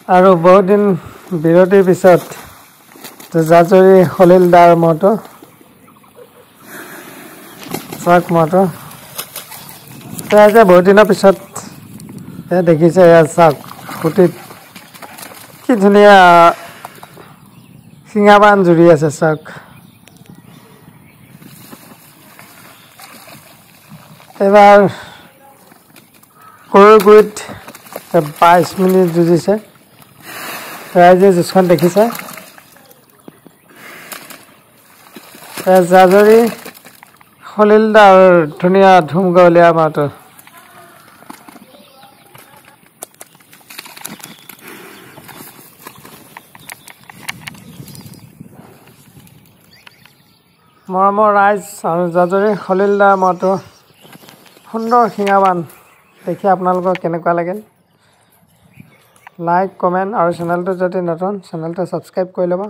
আৰু বহুত দিন বিৰতিৰ পিছত জাজৰি হলিলদাৰ মটো চাওক মটো বহুত দিনৰ পিছত দেখিছে ইয়াত চাওক খুঁটিত কি ধুনীয়া শিঙাবান জুৰি আছে চাওক এবাৰ সৰুগুৰিত 22 মিনিট যুঁজিছে ৰাইজে যুঁজখন দেখিছে জাজৰি হলিলদাৰ ধুনীয়া ধুম গাঁৱলীয়া মাতো মৰমৰ ৰাইজ আৰু জাজৰি হলিলদাৰ মাতো সুন্দৰ শিঙাবান দেখি আপোনালোকৰ কেনেকুৱা লাগিল লাইক কমেণ্ট আৰু চেনেলটো যদি নতুন চেনেলটো ছাবস্ক্ৰাইব কৰি ল'ব